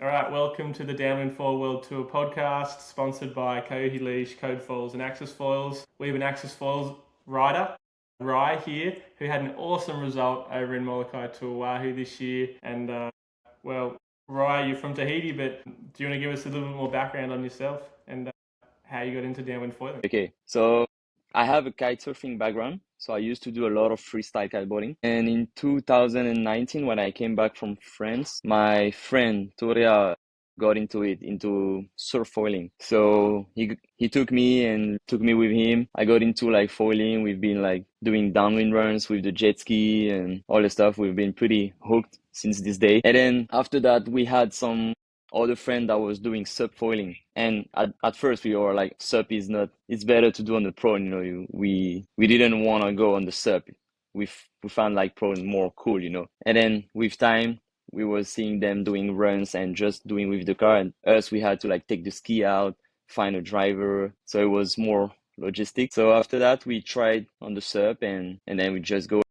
All right, welcome to the Downwind Foil World Tour podcast, sponsored by Coyote Leash, Code Foils, and Axis Foils. We have an Axis Foils rider, Rai here, who had an awesome result over in Molokai to Oahu this year. And well, Rai, you're from Tahiti, but do you want to give us a little bit more background on yourself and how you got into downwind foiling? Okay, so I have a kite surfing background. So I used to do a lot of freestyle kiteboarding. And in 2019, when I came back from France, my friend Toria got into surf foiling. So he took me and took me with him. I got into like foiling. We've been like doing downwind runs with the jet ski and all the stuff. We've been pretty hooked since this day. And then after that, we had some other friend that was doing sup foiling, and at first we were like, sup is not, it's better to do on the prawn, we didn't want to go on the sup. We found like prawn more cool, and then with time we were seeing them doing runs and just doing with the car, and us, we had to like take the ski out, find a driver, so it was more logistic. So after that we tried on the sup, and then we just go.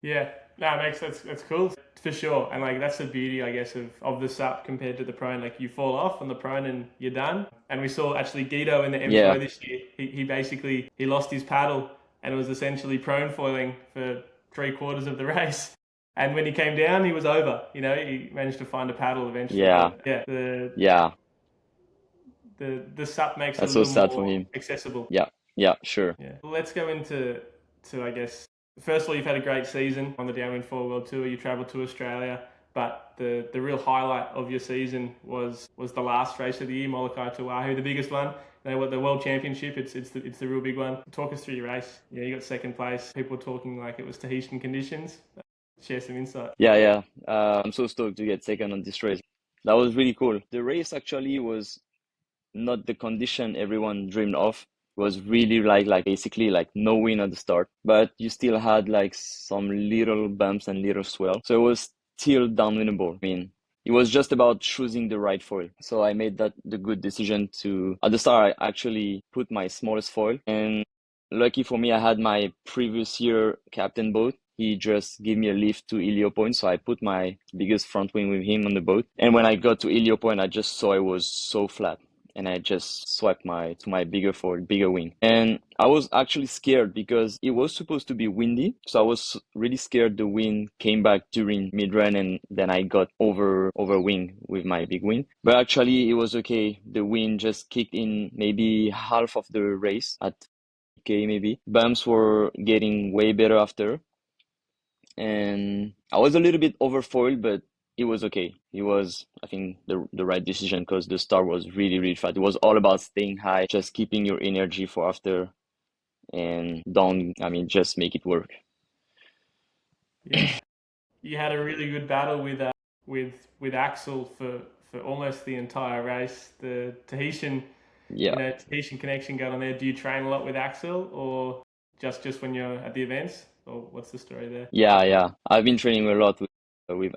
Yeah, no, it makes that's cool for sure. And like that's the beauty, I guess, of the SUP compared to the prone. Like you fall off on the prone and you're done. And we saw actually Guido in the M2O Yeah, this year. He basically he lost his paddle and was essentially prone foiling for 3/4 of the race. And when he came down, he was over. You know, he managed to find a paddle eventually. yeah, But yeah, the yeah, the SUP makes it a that's so little sad for more him. accessible. Yeah, yeah, sure. Yeah. Well, let's go into I guess first of all, you've had a great season on the Downwind Four World Tour. You travelled to Australia, but the real highlight of your season was the last race of the year, Molokai to Oahu, the biggest one. You know what, the World Championship, it's the real big one. Talk us through your race. Yeah, you got second place. People were talking like it was Tahitian conditions. Share some insight. Yeah, yeah. I'm so stoked to get second on this race. That was really cool. The race actually was not the condition everyone dreamed of. It was really like basically like no wind at the start, but you still had like some little bumps and little swell. So it was still downwindable. I mean, it was just about choosing the right foil. So I made that the good decision to, at the start, I actually put my smallest foil, and lucky for me, I had my previous year captain boat. He just gave me a lift to Elio Point, so I put my biggest front wing with him on the boat. And when I got to Elio Point, I just saw it was so flat, and I just swiped my bigger foil, bigger wing. And I was actually scared because it was supposed to be windy, so I was really scared the wind came back during mid run, and then I got over wing with my big wing. But actually, it was okay. The wind just kicked in maybe half of the race at K maybe. Bumps were getting way better after, and I was a little bit overfoiled, but it was okay. It was, I think, the right decision because the start was really, really fast. It was all about staying high, just keeping your energy for after, and don't, I mean, just make it work. Yeah, you had a really good battle with Axel for almost the entire race. The Tahitian Yeah. Tahitian connection going on there. Do you train a lot with Axel, or just when you're at the events, or what's the story there? Yeah, yeah. I've been training a lot with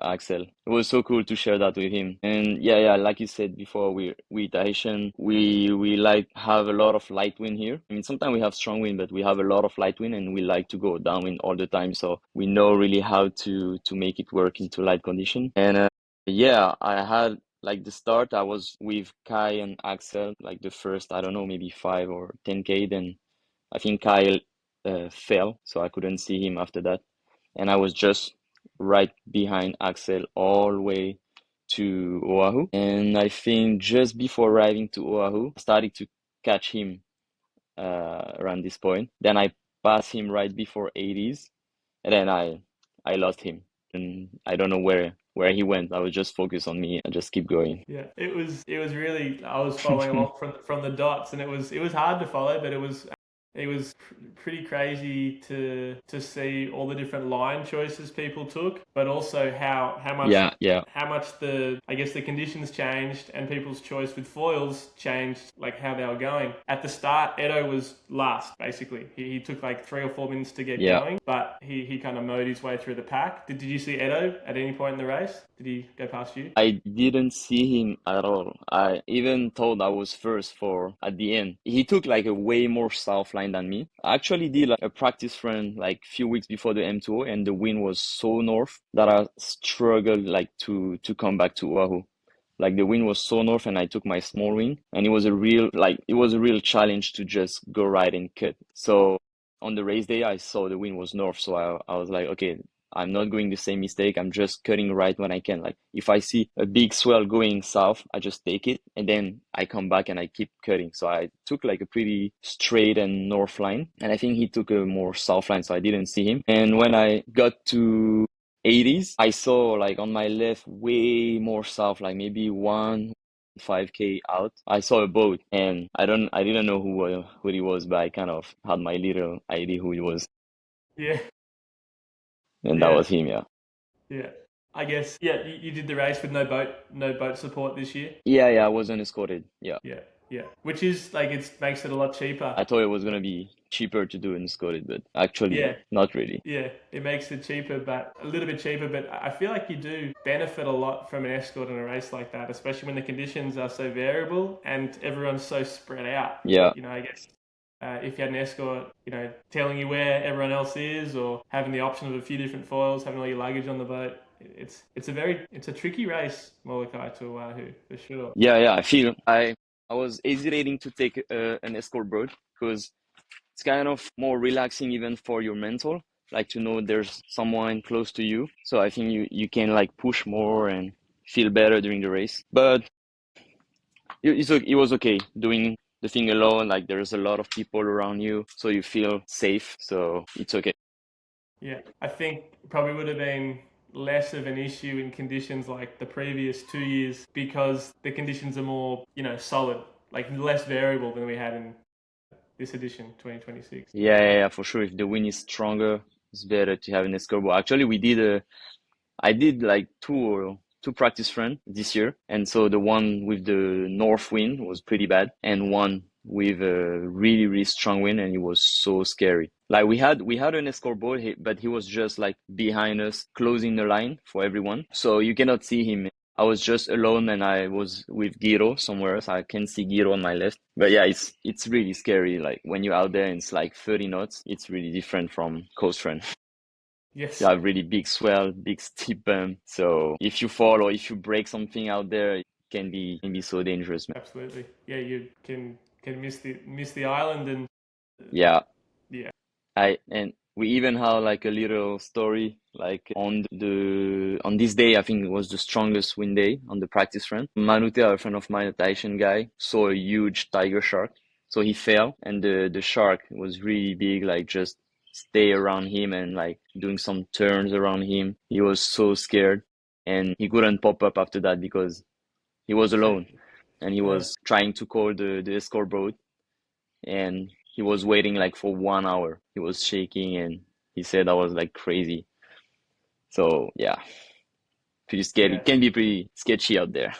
Axel. It was so cool to share that with him. And yeah, yeah, like you said before, we Tahitian, we like have a lot of light wind here. I mean, sometimes we have strong wind, but we have a lot of light wind, and we like to go downwind all the time. So we know really how to make it work into light condition. And yeah, I had like the start. I was with Kai and Axel, like the first, I don't know, maybe 5 or 10K. Then I think Kyle fell, so I couldn't see him after that. And I was just right behind Axel all the way to Oahu. And I think just before arriving to Oahu, I started to catch him around this point. Then I passed him right before 80s, and then I lost him. And I don't know where he went. I was just focused on me and just keep going. Yeah, it was really I was following along from the dots, and it was hard to follow, but it was pretty crazy to see all the different line choices people took, but also how much Yeah, yeah, how much the I guess the conditions changed and people's choice with foils changed, like how they were going. At the start, Edo was last basically. He took like 3 or 4 minutes to get yeah. going, but he kind of mowed his way through the pack. Did you see Edo at any point in the race? Did he go past you? I didn't see him at all. I even thought I was first for at the end. He took like a way more south line than me. I actually did like a practice run like few weeks before the M2O, and the wind was so north that I struggled like to come back to Oahu. Like the wind was so north and I took my small wing and it was a real challenge to just go right and cut. So on the race day, I saw the wind was north. So I was like, okay, I'm not going the same mistake. I'm just cutting right when I can. Like if I see a big swell going south, I just take it and then I come back and I keep cutting. So I took like a pretty straight and north line. And I think he took a more south line, so I didn't see him. And when I got to 80s, I saw like on my left way more south, like maybe 5K out. I saw a boat and I didn't know who he was, but I kind of had my little idea who he was. Yeah, And that yeah, was him, yeah. yeah. I guess yeah. You did the race with no boat support this year. Yeah, I wasn't escorted. Yeah. Yeah, yeah. Which is like it makes it a lot cheaper. I thought it was gonna be cheaper to do an escorted, but actually Yeah, not really. yeah. It makes it cheaper, but a little bit cheaper. But I feel like you do benefit a lot from an escort in a race like that, especially when the conditions are so variable and everyone's so spread out. Yeah. I guess if you had an escort, telling you where everyone else is, or having the option of a few different foils, having all your luggage on the boat, it's a tricky race, Molokai to Oahu for sure. Yeah, I was hesitating to take an escort boat because it's kind of more relaxing even for your mental, like to know there's someone close to you. So I think you can like push more and feel better during the race. But it was okay doing the thing alone. Like there's a lot of people around you, so you feel safe. So it's okay. Yeah, I think probably would have been less of an issue in conditions like the previous 2 years because the conditions are more, solid, like less variable than we had in this edition, 2026. Yeah, for sure. If the wind is stronger, it's better to have an escort boat. Actually, I did like two practice run this year, and so the one with the north wind was pretty bad, and one with a really strong wind, and it was so scary. Like we had an escort boat, but he was just like behind us, closing the line for everyone, so you cannot see him. I was just alone, and I was with Giro somewhere else. I can see Giro on my left, but yeah, it's really scary. Like when you're out there, and it's like 30 knots. It's really different from coast run. You Yes, have really big swell, big steep bump. So if you fall or if you break something out there, it can be so dangerous, man. absolutely. Yeah, you can miss the island and Yeah, yeah, and we even have like a little story like on this day. I think it was the strongest wind day on the practice run. Manute, a friend of mine, a Tahitian guy, saw a huge tiger shark. So he fell, and the shark was really big, like just stay around him and like doing some turns around him. He was so scared, and he couldn't pop up after that because he was alone, shaky. and he Yeah, was trying to call the escort boat, and he was waiting like for 1 hour. He was shaking, and he said I was like crazy. So yeah, pretty scary. yeah, It can be pretty sketchy out there.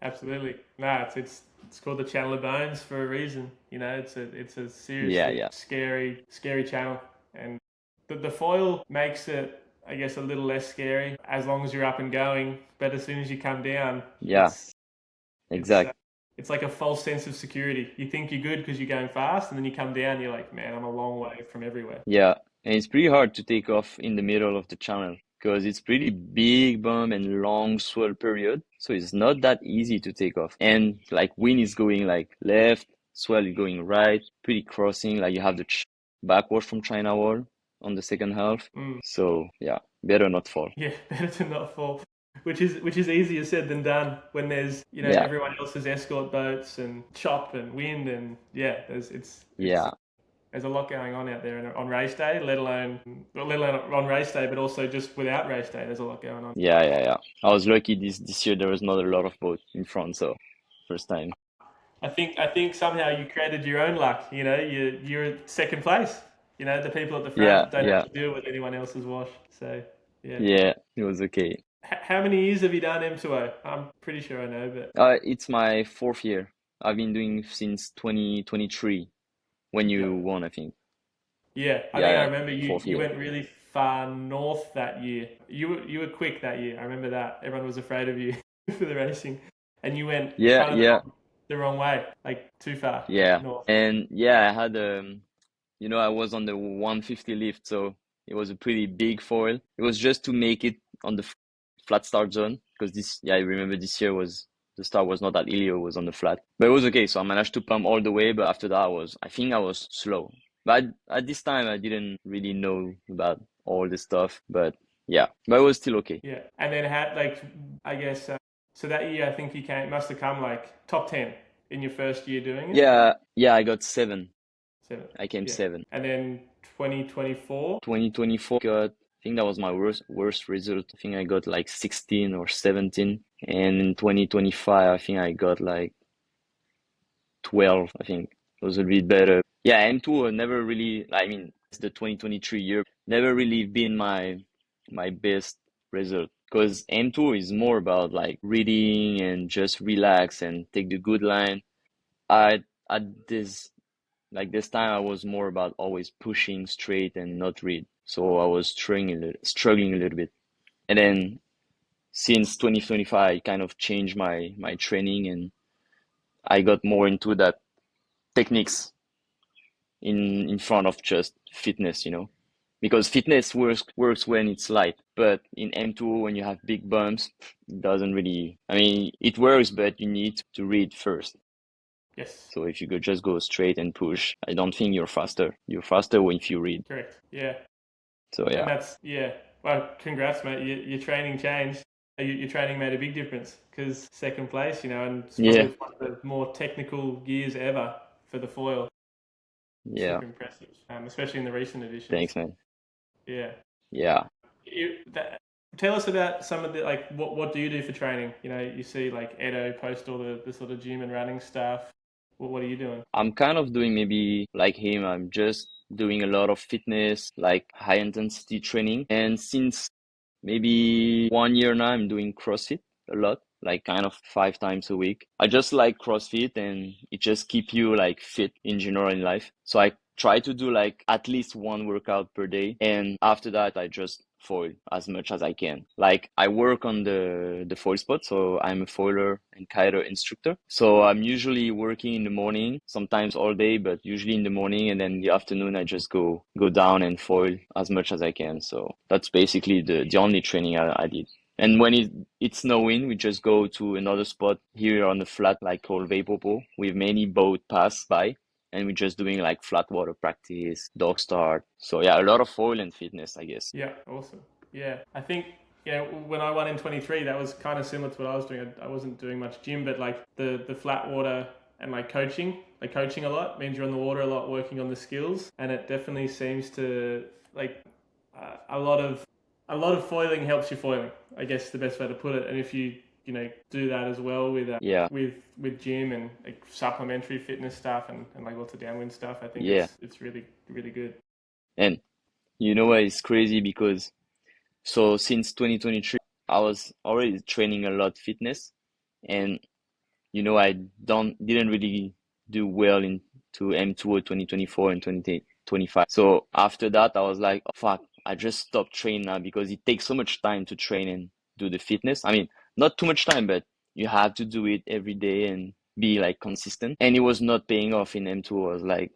absolutely. Nah, it's called the Channel of Bones for a reason. It's a Yeah, seriously yeah, scary channel, and the foil makes it, I guess, a little less scary as long as you're up and going. But as soon as you come down, yeah, it's exact. it's like a false sense of security. You think you're good because you're going fast, and then you come down, you're like, man, I'm a long way from everywhere. Yeah, and it's pretty hard to take off in the middle of the channel because it's pretty big bump and long swell period. So it's not that easy to take off. And like wind is going like left, swell is going right, pretty crossing. Like you have the ch backwash from China Wall on the second half. Mm, So yeah, better not fall. yeah, better to not fall. Which is easier said than done when there's Yeah, everyone else's escort boats and chop and wind and yeah, it's yeah, there's a lot going on out there on race day, let alone on race day, but also just without race day, there's a lot going on. yeah. I was lucky this year there was not a lot of boat in front, so first time. I think somehow you created your own luck. You're second place. The people at the Yeah, front don't have yeah, to deal with anyone else's wash. So yeah. yeah, it was okay. How many years have you done M2O? I'm pretty sure I know, but It's my fourth year. I've been doing since 2023 when you yep. won, I think. Yeah, I Yeah, think I yeah, remember you fourth you year. went really far north that year. You were quick that year. I remember that. Everyone was afraid of you for the racing, and you went Yeah, kind of yeah, the wrong way, like too far yeah. north. And yeah, I had I was on the 150 lift, so it was a pretty big foil. It was just to make it on the flat start zone because I remember this year was The start was not that easy, it was on the flat. But it was okay, so I managed to pump all the way, but after that I think I was slow. But at this time I didn't really know about all this stuff, but yeah, but it was still okay. Yeah. And then had like, I guess, so that year I think you must have come like top 10 in your first year doing it. Yeah, I got 7. 7. I came Yeah. 7. And then 2024. 2024 got, I think that was my worst result. I think I got like 16 or 17. And in 2025, I think I got like 12. I think it was a bit better. Yeah, M2 never really, I mean, it's the 2023 year, never really been my best result because M2 is more about like reading and just relax and take the good line. I at this time I was more about always pushing straight and not read. So I was struggling a little bit. And then since 2025, I kind of changed my training and I got more into that techniques in front of just fitness, because fitness works when it's light, but in M2 when you have big bumps, it doesn't really. I mean, it works, but you need to read first. Yes. So if you just go straight and push, I don't think you're faster. You're faster when if you read. Correct. Yeah. So And yeah, that's, yeah. Well, congrats, mate. Your training changed. Your training made a big difference because second place, and it's yeah, probably one of the more technical years ever for the foil. yeah. Super impressive, especially in the recent editions. Thanks, man. Yeah. Yeah. Tell us about some of the, like, what do you do for training? You see like Edo post all the sort of gym and running stuff. What are you doing? I'm kind of doing maybe like him. I'm just doing a lot of fitness, like high intensity training. And since maybe 1 year now, I'm doing CrossFit a lot, like kind of 5 times a week. I just like CrossFit and it just keep you like fit in general in life. So I try to do like at least one workout per day. And after that, I just foil as much as I can. Like I work on the foil spot, so I'm a foiler and kiter instructor. So I'm usually working in the morning, sometimes all day, but usually in the morning, and then in the afternoon I just go down and foil as much as I can. So that's basically the only training I did. And when it's snowing, we just go to another spot here on the flat, like called Vapopo, with many boat pass by and we're just doing like flat water practice, dog start. So yeah, a lot of foil and fitness, I guess. Yeah, awesome. Yeah, I think when I won in 23, that was kind of similar to what I was doing. I wasn't doing much gym, but like the flat water and like coaching a lot means you're on the water a lot, working on the skills, and it definitely seems to like a lot of foiling helps you foiling. I guess the best way to put it. And if you do that as well with Yeah, with gym and like supplementary fitness stuff and like lots of downwind stuff, I think yeah. it's really really good. And you know what is crazy because so since 2023, I was already training a lot fitness and I didn't really do well into M2 2024 and 2025. So after that, I was like, oh, fuck, I just stopped training now because it takes so much time to train and do the fitness. I mean, not too much time, but you have to do it every day and be like consistent. And it was not paying off in M2. I was like,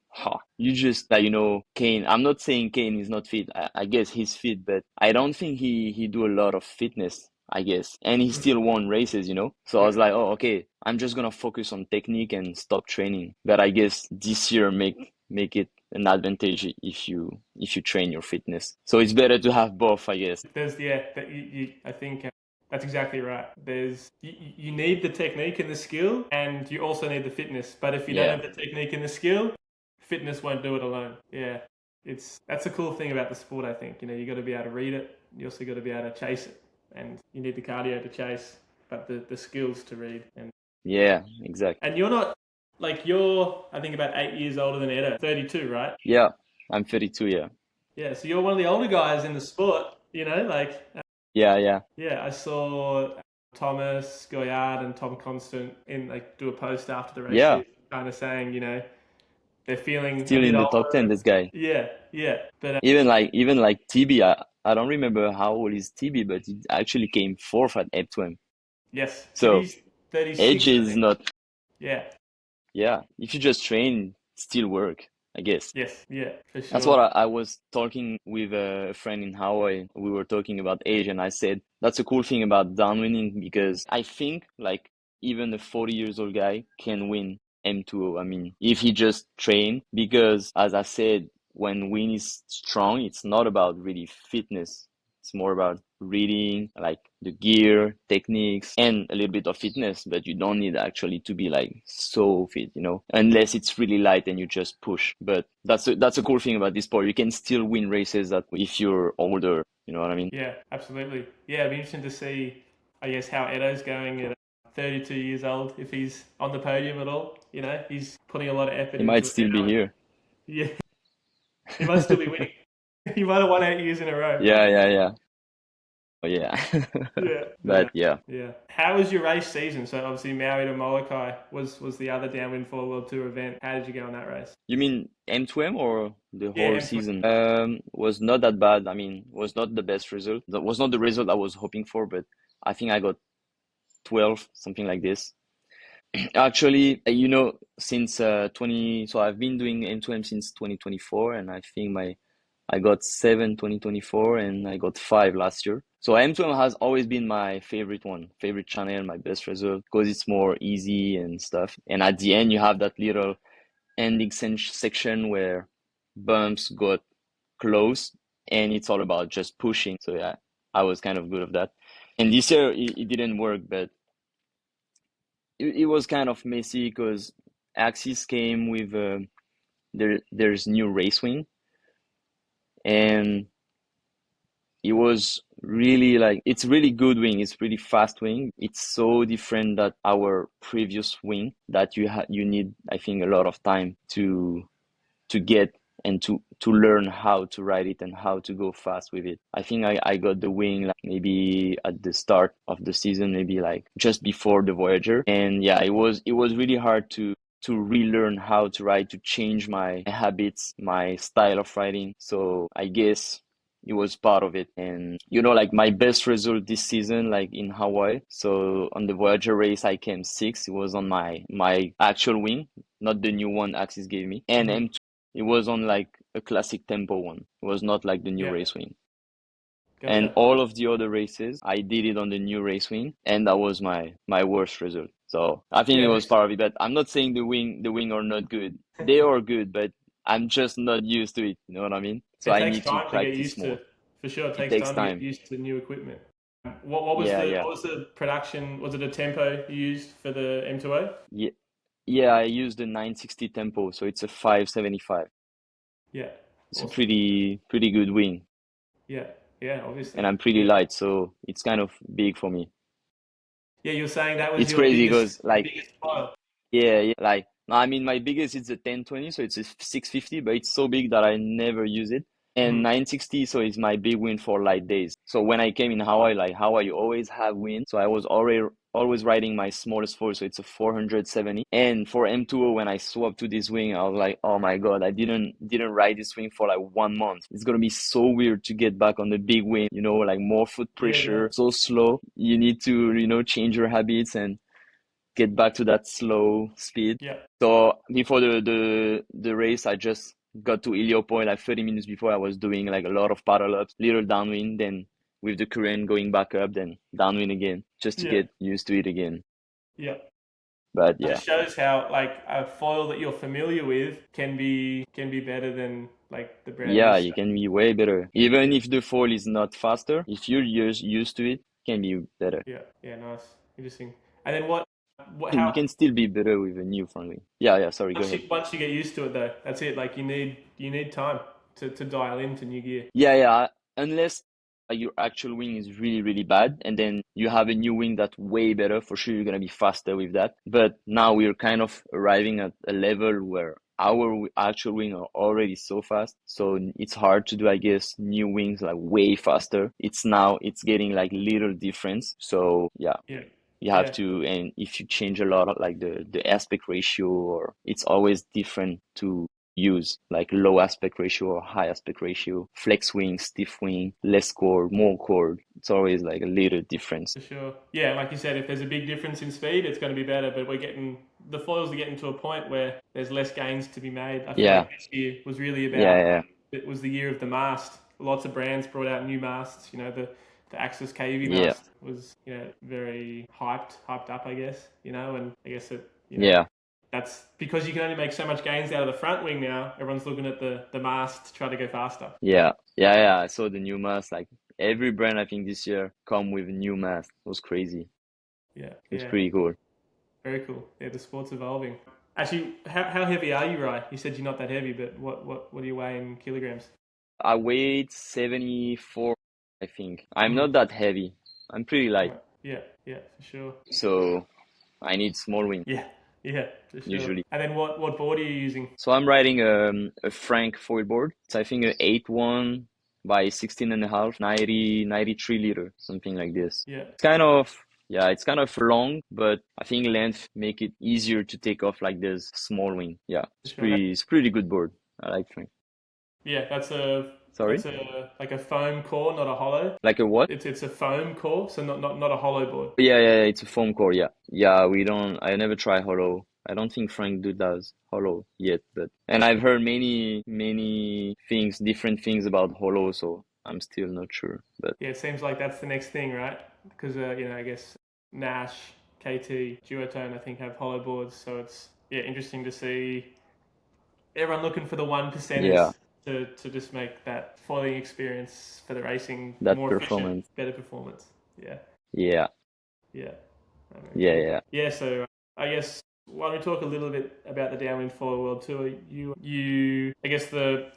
you just like, Kane. I'm not saying Kane is not fit. I guess he's fit, but I don't think he do a lot of fitness. I guess. And he still won races. So I Yeah. was like, oh, okay, I'm just gonna focus on technique and stop training. But I guess this year make it an advantage if you train your fitness. So it's better to have both, I guess. I think that's exactly right. You need the technique and the skill, and you also need the fitness. But if you don't Yeah. have the technique and the skill, fitness won't do it alone. Yeah, that's a cool thing about the sport. I think you got to be able to read it. You also got to be able to chase it, and you need the cardio to chase, but the skills to read. Yeah, exactly. And you're not you're I think about 8 years older than Edo, 32, right? Yeah, I'm 32, yeah. Yeah, so you're one of the older guys in the sport. Yeah. Yeah, I saw Thomas Goyard and Tom Constant do a post after the Yeah. races, kind of saying, they're feeling a Still bit in the top 10, older. this guy. Yeah, yeah, but Even like TB, I don't remember how old is TB, but he actually came fourth at Eptwem. yes, So TV's age 36, I is think. not, Yeah, yeah. If you just train, still work, I guess. yes, yeah, for That's sure. what I was talking with a friend in Hawaii. We were talking about age, and I said that's a cool thing about downwinding because I think like even a 40 years old guy can win M2O. I mean, if he just train, because as I said, when wind is strong, it's not about really fitness. It's more about reading, like the gear, techniques, and a little bit of fitness, but you don't need actually to be like so fit, unless it's really light and you just push. But that's a cool thing about this sport. You can still win races that if you're older, you know what I mean? Yeah, absolutely. Yeah, it'd be interesting to see, I guess, how Edo's going at 32 years old, if he's on the podium at all. He's putting a lot of effort He might into it still be now. here. Yeah, he might still be winning. He might have won 8 years in a row. Yeah, yeah, yeah. Oh, yeah. Yeah, no, But yeah. yeah. How was your race season? So obviously Maui to Molokai was the other Downwind 4 World Tour event. How did you go on that race? You mean M2M or the Yeah, whole M20. season? Was not that bad. I mean, was not the best result. That was not the result I was hoping for, but I think I got 12, something like this. Actually, since 20, so I've been doing M2M since 2024, and I think I got 7 2024 and I got 5 last year. So M2M has always been my favorite one, favorite channel, my best result because it's more easy and stuff. And at the end, you have that little ending section where bumps got close and it's all about just pushing. So yeah, I was kind of good at that. And this year it didn't work, but it was kind of messy because Axis came with there's new race wing, and it was really like it's really good wing. It's really fast wing. It's so different that our previous wing that you need, I think, a lot of time to get and to learn how to ride it and how to go fast with it. I think I got the wing like maybe at the start of the season, maybe like just before the Voyager. And yeah, it was really hard to relearn how to ride, to change my habits, my style of riding. So I guess it was part of it. And like my best result this season, like in Hawaii. So on the Voyager race, I came sixth. It was on my actual wing, not the new one Axis gave me. And Hmm. M2, it was on like a classic tempo one. It was not like the new Yeah, race wing. And gotcha. all of the other races, I did it on the new race wing, and that was my worst result. So I think it Yeah, was part of it. But I'm not saying the wing are not good. They are good, but I'm just not used to it. You know what I mean? So it I takes need to time to get practice used to. more. For sure, it It takes takes time to get time. used to new equipment. What was Yeah, the yeah, what was the production? Was it a tempo you used for the M2O? yeah, yeah. I use the 960 tempo, so it's a 575. Yeah, It's a awesome. pretty good wing, Yeah, yeah, and obviously. I'm pretty Yeah, light, so it's kind of big for me. yeah. You're saying that was It's your crazy biggest because like biggest trial. yeah, yeah. Like, no, I mean, my biggest is a 1020, so it's a 650, but it's so big that I never use it. And Mm. 960, so it's my big win for light days. So when I came in Hawaii, like Hawaii, you always have wind. So I was always riding my smallest foil, so it's a 470. And for M2O, when I swapped to this wing, I was like, oh my God, I didn't ride this wing for like 1 month. It's gonna be so weird to get back on the big wing, like more foot Yeah, yeah, pressure, so slow. You need to, change your habits and get back to that slow speed. yeah, So before the race, I just got to Helio Point like 30 minutes before. I was doing like a lot of paddle ups, little downwind, then with the current going back up, then downwind again, just to yeah, get used to it again. yeah. But It yeah, just shows how like a foil that you're familiar with can be better than like the brand new yeah, you stuff. can be way better. Even if the fall is not faster, if you're used to it, can be better. Yeah, yeah, nice, interesting. And then what You how can still be better with a new front wing. Yeah, yeah, sorry, go once ahead. you get used to it though, that's it. Like you need time to dial into new gear. Yeah, yeah. Unless your actual wing is really, really bad, and then you have a new wing that's way better, for sure you're gonna be faster with that. But now we're kind of arriving at a level where our actual wing are already so fast, so it's hard to do, I guess, new wings like way faster. It's getting like little difference. So yeah, Yeah, you have yeah, to, and if you change a lot of like the aspect ratio, or it's always different to use like low aspect ratio or high aspect ratio, flex wing, stiff wing, less cord, more cord. It's always like a little difference. for sure. Yeah, like you said, if there's a big difference in speed, it's going to be better. But the foils are getting to a point where there's less gains to be made. I feel Yeah, like this year was really yeah, about yeah, it was the year of the mast. Lots of brands brought out new masts. The the Axis KUV Yeah, mast was, very hyped up, I guess, and I guess it, yeah, that's because you can only make so much gains out of the front wing now. Everyone's looking at the mast to try to go faster. yeah. I saw the new mask. Like every brand, I think this year come with a new mask. It was crazy. Yeah, It was yeah, pretty cool. very cool. Yeah, the sport's evolving. Actually, how heavy are you, Rai? You said you're not that heavy, but what do you weigh in kilograms? I weighed 74, I think. I'm Mm. not that heavy. I'm pretty light, Right. Yeah, yeah, for sure. so I need small wing Yeah, yeah, for sure. usually. And then what board are you using? So I'm riding a Frank foil board. It's I think a 8-1 by 16 and a half, 93 liter, something like this. Yeah, It's kind of yeah, it's kind of long, but I think length make it easier to take off like this small wing. Yeah, for sure. it's pretty good board. I like Frank. Yeah, that's Sorry? a like a foam core, not a hollow. Like a what? It's a foam core, so not a hollow board. Yeah, it's a foam core. Yeah. We don't. I never try hollow. I don't think Frank does hollow yet, but and I've heard many things, different things about hollow, so I'm still not sure. But Yeah, it seems like that's the next thing, right? Because I guess Nash, KT, Duotone, I think have hollow boards, so it's interesting to see everyone looking for the one yeah, percenters to just make that foiling experience for the racing that more efficient, performance. better performance. Yeah, Yeah, yeah, very yeah, cool. yeah, Yeah, so I guess why don't we talk a little bit about the Downwind Foil World Tour? You, I guess the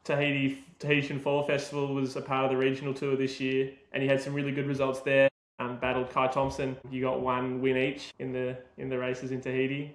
Tahitian Fall Festival was a part of the regional tour this year, and you had some really good results there. Battled Kai Thompson. You got one win each in the races in Tahiti.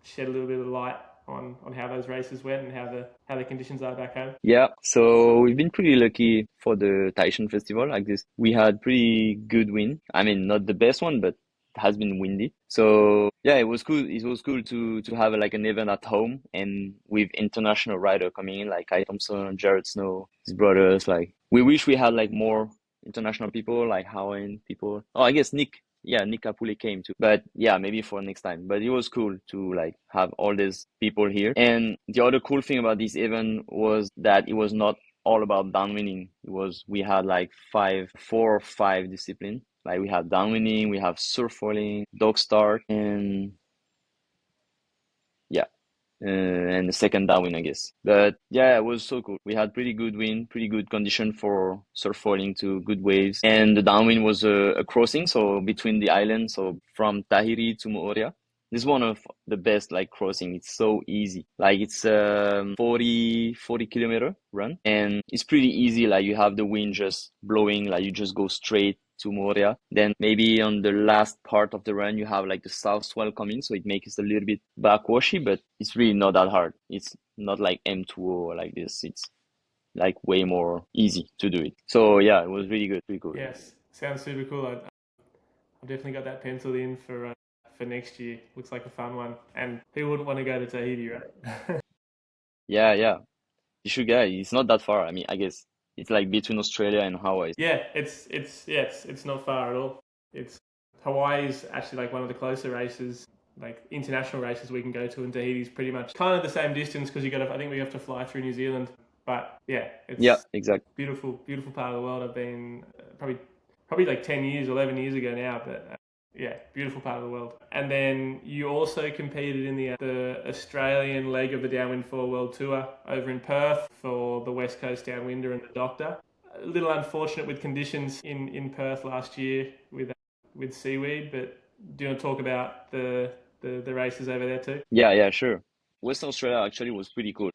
Shed a little bit of light on how those races went and how the conditions are back home. yeah. So we've been pretty lucky for the Taishan festival like this. We had pretty good wind. I mean, not the best one, but it has been windy. So yeah, it was cool. It was cool to have like an event at home and with international rider coming in like Kai Thompson, Jared Snow, his brothers. Like we wish we had like more international people, like Hawaiian people. Oh, I guess Nick. Yeah, Nick Kapule came too. But yeah, maybe for next time. But it was cool to like have all these people here. And the other cool thing about this event was that it was not all about downwinning. We had like 4 or 5 disciplines. Like we had downwinning, we have surf foiling, dog start, and yeah, and the second downwind, I guess. But yeah, it was so cool. We had pretty good wind, pretty good condition for surf foiling to good waves. And the downwind was a crossing, so between the islands, so from Tahiti to Moorea. This is one of the best like crossing. It's so easy. Like it's 40 kilometer run and it's pretty easy. Like you have the wind just blowing, like you just go straight to Moria. Then maybe on the last part of the run, you have like the south swell coming, so it makes it a little bit backwashy, but it's really not that hard. It's not like M2O or like this. It's like way more easy to do it. So yeah, it was really good, pretty cool. Yes, sounds super cool. I've definitely got that penciled in for next year. Looks like a fun one. And who wouldn't want to go to Tahiti, right? Yeah. You should go. It's not that far. I mean, I guess it's like between Australia and Hawaii. Yeah, it's not far at all. It's Hawaii's actually like one of the closer races, like international races we can go to, and Tahiti's pretty much kind of the same distance because I think we have to fly through New Zealand. But yeah, Yeah, it's exactly. beautiful part of the world. I've been probably like 10 years, 11 years ago now, but yeah, beautiful part of the world. And then you also competed in the Australian leg of the Downwind 4 World Tour over in Perth for the West Coast Downwinder and the Doctor. A little unfortunate with conditions in Perth last year with seaweed, but do you want to talk about the races over there too? Yeah, sure. Western Australia actually was pretty cool.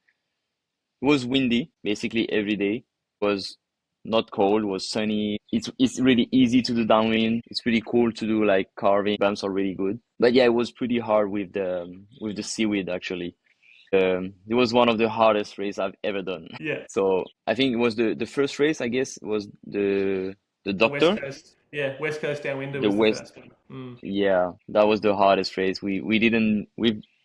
It was windy basically every day. It was not cold, it was sunny. It's really easy to do downwind. It's pretty cool to do like carving. Bumps are really good. But yeah, it was pretty hard with the seaweed actually. It was one of the hardest races I've ever done. Yeah, So I think it was the first race, I guess, was the the West Doctor. Coast. Yeah, West Coast Downwinder The was the West, first one. Mm. yeah, that was the hardest race. We didn't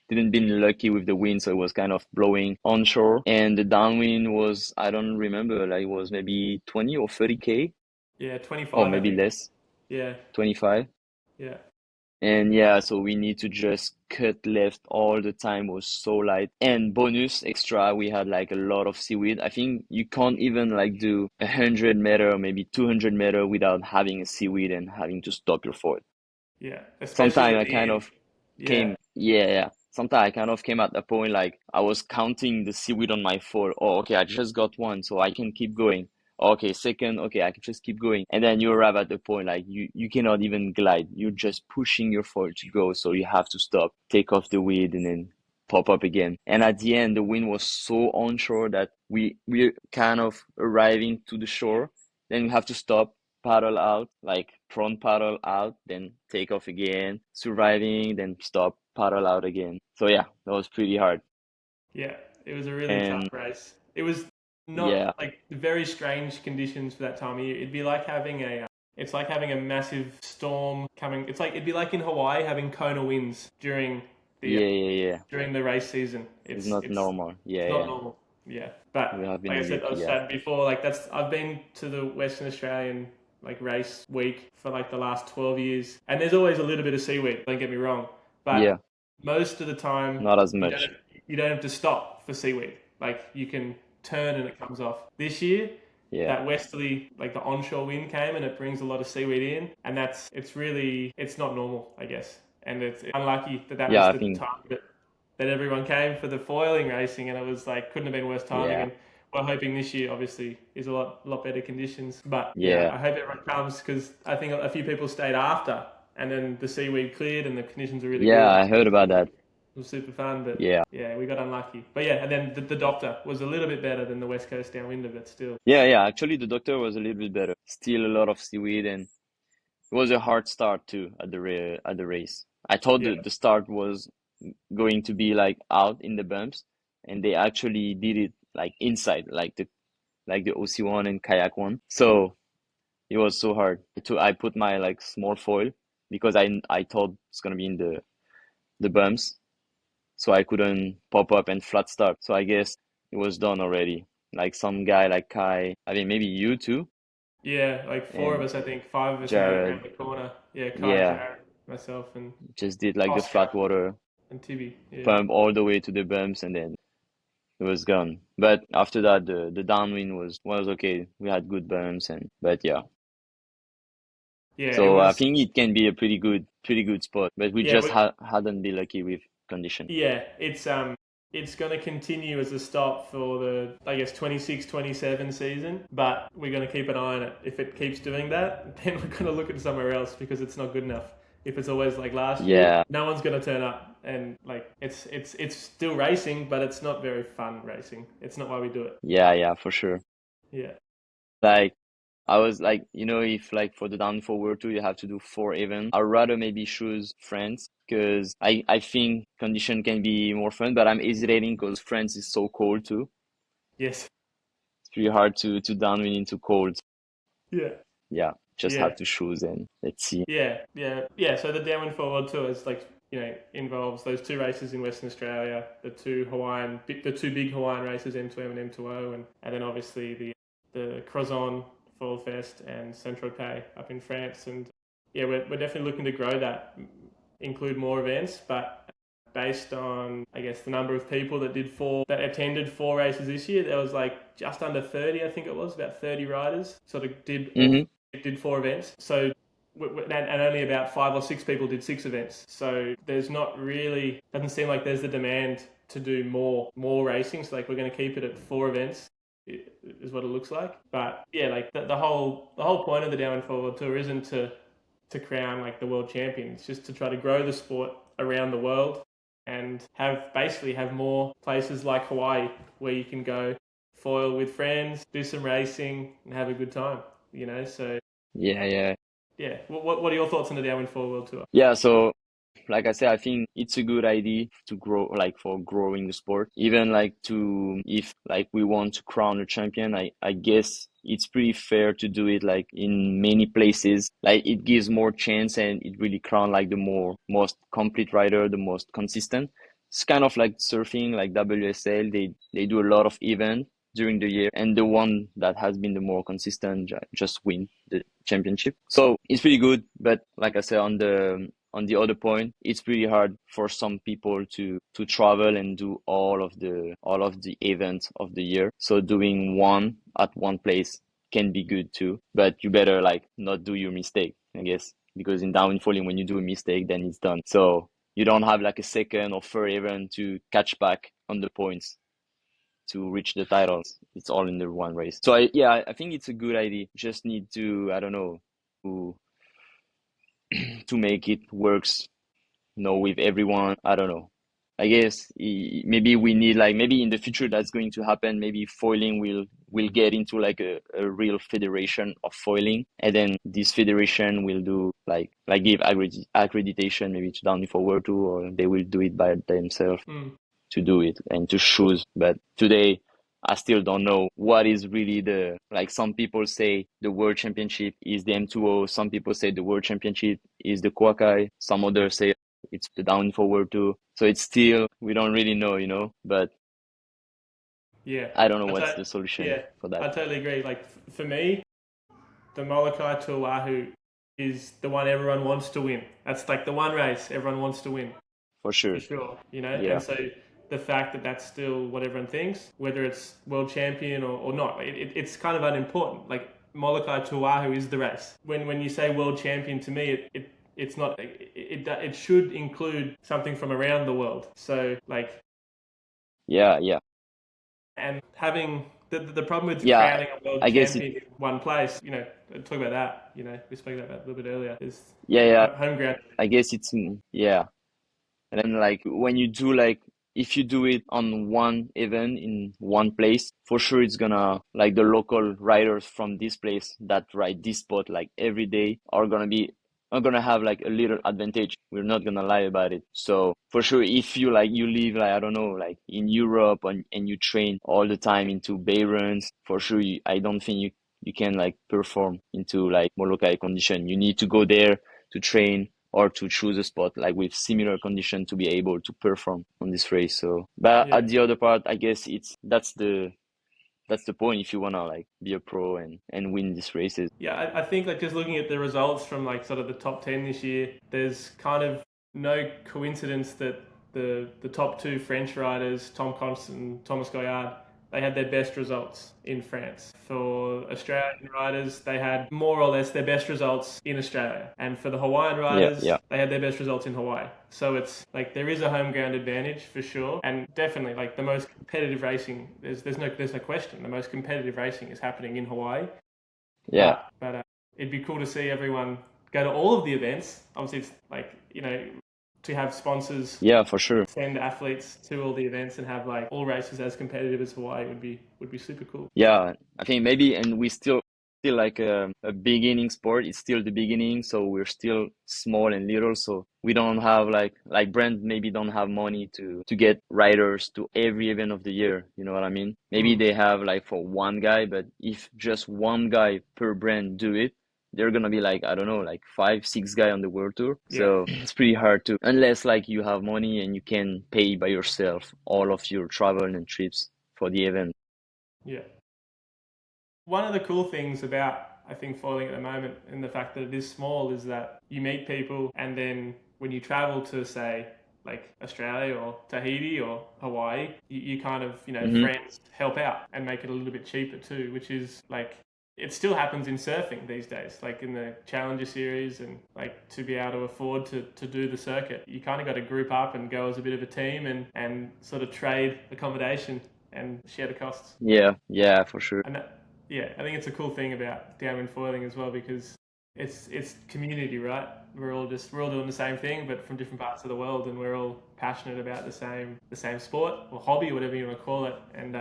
been lucky with the wind, so it was kind of blowing onshore. And the downwind was, I don't remember, like it was maybe 20 or 30K, Yeah, or 25, I maybe think. less, Yeah, 25. yeah. And yeah, so we need to just cut left all the time. It was so light. And bonus extra, we had like a lot of seaweed. I think you can't even like do 100 meter or maybe 200 meter without having a seaweed and having to stop your foot. Yeah, especially Sometimes at I the kind end. of Yeah, came, yeah, yeah. Sometimes I kind of came at a point like I was counting the seaweed on my foot. Oh, okay, I just got one, so I can keep going. Okay, second, okay, I can just keep going. And then you arrive at the point like you cannot even glide. You're just pushing your foot to go, so you have to stop, take off the weed, and then pop up again. And at the end, the wind was so onshore that we're kind of arriving to the shore. Then we have to stop, paddle out, like front paddle out, then take off again, surviving, then stop, paddle out again. So yeah, that was pretty hard. yeah, it was a really tough And race. It was not yeah, like very strange conditions for that time of year. It'd be like having it's like having a massive storm coming. It's like it'd be like in Hawaii having Kona winds the yeah, yeah, yeah. during the race season. It's It's not it's normal. it's Yeah, not yeah. normal. Yeah, We but have been like I really said, I've lucky. Yeah, said before, like that's I've been to the Western Australian like race week for like the last 12 years, and there's always a little bit of seaweed. Don't get me wrong, but yeah, most of the time not as you don't much. you don't have to stop for seaweed. Like you can turn and it comes off. This year, Yeah, that westerly, like the onshore wind came and it brings a lot of seaweed in, and it's really it's not normal, I guess, and it's unlucky that that yeah. was I the think time that everyone came for the foiling racing, and it was like couldn't have been worse timing. yeah, And we're hoping this year, obviously, is a lot better conditions. But yeah, yeah, I hope everyone comes because I think a few people stayed after, and then the seaweed cleared and the conditions are really yeah. good. I heard about that. It was super fun, but Yeah, yeah, we got unlucky. But yeah, and then the doctor was a little bit better than the West Coast downwinder, but still. yeah, yeah. Actually, the doctor was a little bit better. Still a lot of seaweed, and it was a hard start too at at the race. I thought Yeah, the start was going to be like out in the bumps, and they actually did it like inside, like the OC1 and kayak one. So it was so hard. I put my like small foil because I thought it's gonna be in the bumps, so I couldn't pop up and flat start. So I guess it was done already. Like some guy like Kai, I mean maybe you too, yeah, like four of and us, I think, five of us made it around Jared, the corner. Yeah, Kai, yeah, Jared, myself, and just did like the Oscar flat water and Tibby. Yeah. pump all the way to the bumps, and then it was gone. But after that, the downwind was okay. We had good bumps, and but yeah. Yeah, it So I was. think it can be a pretty good spot. But we Yeah, just hadn't been lucky with condition. yeah, it's going to continue as a stop for the I guess 26-27 season, but we're going to keep an eye on it. If it keeps doing that, then we're going to look at somewhere else because it's not good enough. If it's always like last year, Yeah, no one's going to turn up, and like it's still racing, but it's not very fun racing. It's not why we do it. yeah, yeah, for sure. Yeah, Like I was like, if like for the down forward two, you have to do 4 events. I'd rather maybe choose France because I think condition can be more fun, but I'm hesitating because France is so cold too. yes, It's pretty hard to downwind into cold. yeah, Yeah, just yeah. have to choose and let's see. Yeah. So the Downwind Forward Tour is like involves those two races in Western Australia, the two big Hawaiian races M2M and M2O, and then obviously the Crozon Fall Fest and Central Pay up in France. And yeah, we're definitely looking to grow that, include more events, but based on I guess the number of people that attended four races this year, there was like just under 30, I think it was about 30 riders sort of Mm-hmm. did four events. So and only about five or six people did six events. So there's not really doesn't seem like there's the demand to do more racing. So like we're going to keep it at four events is what it looks like. But yeah, like the whole point of the Down and Forward Tour isn't to crown like the world champion. It's just to try to grow the sport around the world and have more places like Hawaii where you can go foil with friends, do some racing, and have a good time. So Yeah, yeah. yeah. What are your thoughts on the Downwind Four World Tour? Yeah, so like I said, I think it's a good idea to grow, like for growing the sport. Even like if like we want to crown a champion, I guess it's pretty fair to do it like in many places. Like it gives more chance and it really crown like the most complete rider, the most consistent. It's kind of like surfing, like WSL. They do a lot of event during the year, and the one that has been the more consistent just win the championship. So it's pretty good. But like I said, on the other point, it's pretty hard for some people to travel and do all of the events of the year. So doing one at one place can be good too, but you better like not do your mistake, I guess, because in downfalling, when you do a mistake, then it's done. So you don't have like a second or third event to catch back on the points to reach the titles. It's all in the one race. So I think it's a good idea. Just need to, I don't know, to to make it works, with everyone. I don't know. I guess maybe we need like maybe in the future that's going to happen. Maybe foiling will get into like a real federation of foiling, and then this federation will do like give accreditation maybe to Downey for World Tour, or they will do it by themselves to do it and to choose. But today, I still don't know what is really like some people say the world championship is the M2O. Some people say the world championship is the Kwakai. Some others say it's the Down Forward too. So it's still, we don't really know, but Yeah, I don't know what's the solution for that. I totally agree. Like for me, the Molokai to Oahu is the one everyone wants to win. That's like the one race everyone wants to win. For sure. For sure, Yeah. And so the fact that that's still what everyone thinks, whether it's world champion or not, it's kind of unimportant. Like Molokai to Oahu is the race. When you say world champion, to me, it's not. It should include something from around the world. So like. Yeah. And having the problem with crowning a world champion in one place, talk about that. We spoke about that a little bit earlier. Is home ground. I guess it's and then like when you do like. If you do it on one event in one place, for sure it's gonna, like the local riders from this place that ride this spot like every day are gonna have like a little advantage. We're not gonna lie about it. So for sure, if you live like, I don't know, like in Europe and you train all the time into bay runs, for sure, I don't think you can like perform into like Molokai condition. You need to go there to train or to choose a spot like with similar condition to be able to perform on this race. So, but at the other part, I guess that's the point if you wanna like be a pro and win these races. Yeah, I think like just looking at the results from like sort of the top 10 this year, there's kind of no coincidence that the top two French riders, Tom Constant and Thomas Goyard, they had their best results in France. For Australian riders, they had more or less their best results in Australia. And for the Hawaiian riders, they had their best results in Hawaii. So it's like there is a home ground advantage for sure. And definitely like the most competitive racing, there's no question. The most competitive racing is happening in Hawaii. Yeah. But it'd be cool to see everyone go to all of the events. Obviously, it's like, to have sponsors, for sure, send athletes to all the events and have like all races as competitive as Hawaii would be super cool. Yeah, I think maybe, and we still like a beginning sport. It's still the beginning, so we're still small and little. So we don't have like brands maybe don't have money to get riders to every event of the year. You know what I mean? Maybe they have like for one guy, but if just one guy per brand do it, they're gonna be like, I don't know, like 5-6 guys on the world tour. So it's pretty hard to, unless like you have money and you can pay by yourself all of your travel and trips for the event. Yeah. One of the cool things about, I think, foiling at the moment and the fact that it is small is that you meet people, and then when you travel to, say, like Australia or Tahiti or Hawaii, you kind of, friends help out and make it a little bit cheaper too, which is like, it still happens in surfing these days, like in the Challenger series, and like to be able to afford to do the circuit, you kind of got to group up and go as a bit of a team and sort of trade accommodation and share the costs. Yeah, for sure. And I think it's a cool thing about downwind foiling as well, because it's community, right? We're all doing the same thing, but from different parts of the world, and we're all passionate about the same sport or hobby, whatever you want to call it. And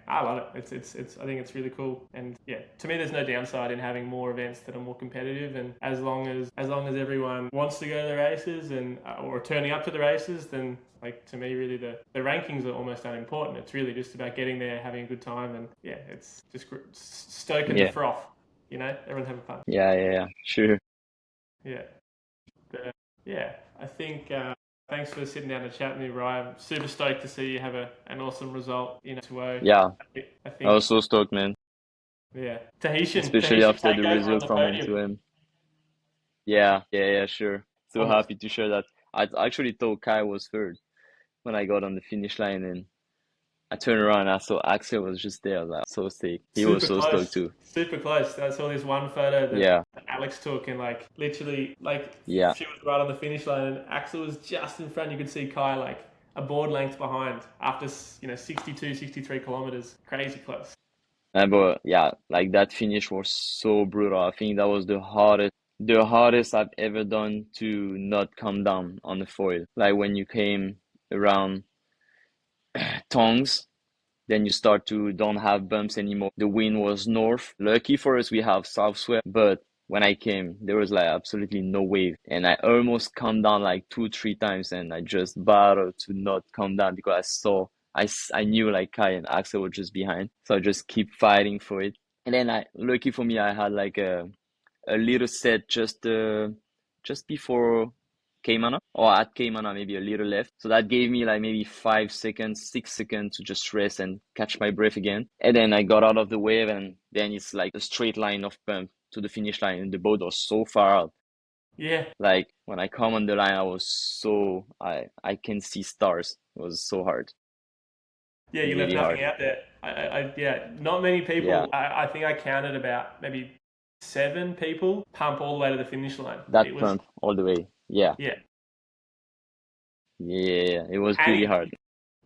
I love it. It's I think it's really cool. And to me, there's no downside in having more events that are more competitive. And as long as everyone wants to go to the races and or turning up to the races, then like to me, really the rankings are almost unimportant. It's really just about getting there, having a good time, and it's just stoking the froth. Everyone's having fun. Yeah, sure. Yeah, but, I think. Thanks for sitting down to chat with me, Ryan. I'm super stoked to see you have an awesome result in M2O. Yeah, I was so stoked, man. Yeah, Tahitian, especially after the result from M2M. Yeah, sure. So Almost. happy to share that. I actually thought Kai was third when I got on the finish line, and I turned around and I saw Axel was just there. I was like, so sick. He was Super so stoked close. too. Super close. I saw this one photo that Yeah, Alex took, and like literally, like yeah. she was right on the finish line, and Axel was just in front. You could see Kai like a board length behind after 62, 63 kilometers. Crazy close. But yeah, like that finish was so brutal. I think that was the hardest I've ever done to not come down on the foil. Like when you came around tongues, then you start to don't have bumps anymore. The wind was north. Lucky for us, we have south swell, but when I came, there was like absolutely no wave, and I almost come down like two, three times, and I just battled to not come down because I knew like Kai and Axel were just behind, so I just keep fighting for it. And then lucky for me, I had like a little set just before Keimana or at Keimana, maybe a little left. So that gave me like maybe 5 seconds, 6 seconds to just rest and catch my breath again. And then I got out of the wave, and then it's like a straight line of bump to the finish line, and the boat was so far out. Yeah. Like when I come on the line, I can see stars. It was so hard, Yeah, you left really nothing hard. out there. Yeah, not many Yeah, people. I think I counted about maybe 7 people pump all the way to the finish line. It that was, pump all the way. Yeah, yeah. yeah, it was pretty Annie, hard.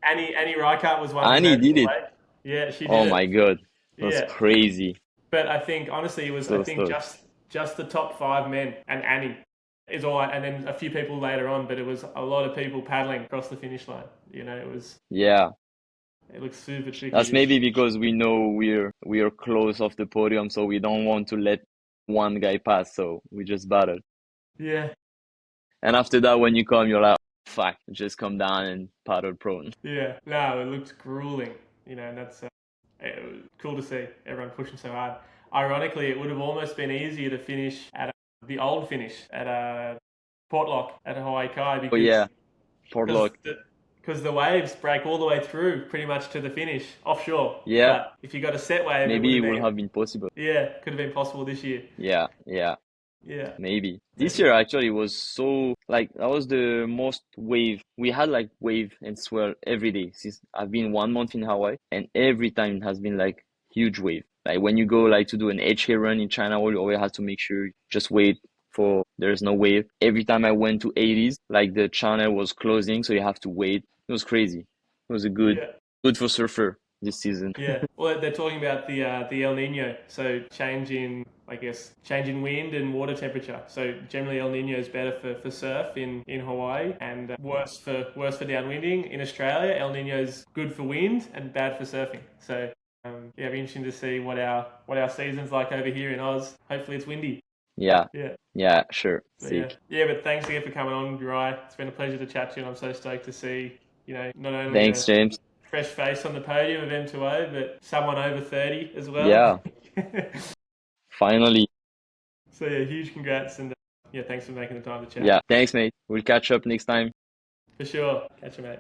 Annie Reichardt was one who Annie made it did all the it. way. Yeah, she did Oh it. my God, it was Yeah, crazy. but I think honestly, it was I So think stoked. just the top 5 men and Annie is all, and then a few people later on. But it was a lot of people paddling across the finish line. Yeah, It looks super tricky that's this maybe year. because we know we're close off the podium, so we don't want to let one guy pass, so we just battle. Yeah, And after that, when you come, you're like, fuck, just come down and paddle prone. yeah. No, it looked grueling. And that's it was cool to see everyone pushing so hard. Ironically, it would have almost been easier to finish at the old finish at Portlock at Hawaii Kai Oh yeah, because Portlock. the waves break all the way through pretty much to the finish offshore. Yeah, But if you got a set wave, it would maybe have it would been, have been possible. yeah, could have been possible this year. Yeah. Yeah, Maybe. but This year actually was so like that was the most wave. We had like wave and swell every day since I've been 1 month in Hawaii, and every time it has been like huge wave. Like when you go like to do an HK run in China, you always have to make sure you just wait for there's no wave. Every time I went to 80s, like the channel was closing, so you have to wait. It was crazy. It was a yeah. good for surfer this season. Yeah, well, they're talking about the El Nino, so change in wind and water temperature. So generally, El Nino is better for surf in Hawaii, and worse for downwinding in Australia. El Nino is good for wind and bad for surfing. So yeah, it'll be interesting to see what our season's like over here in Oz. Hopefully, it's windy. Yeah, Yeah, yeah, sure. but yeah, Sick. yeah. But thanks again for coming on, Uri. It's been a pleasure to chat to you, and I'm so stoked to see not only Thanks, a James. fresh face on the podium of M2O, but someone over 30 as well. Yeah, finally. So yeah, huge congrats, and yeah, thanks for making the time to chat. Yeah, thanks, mate. We'll catch up next time. For sure. Catch you, mate.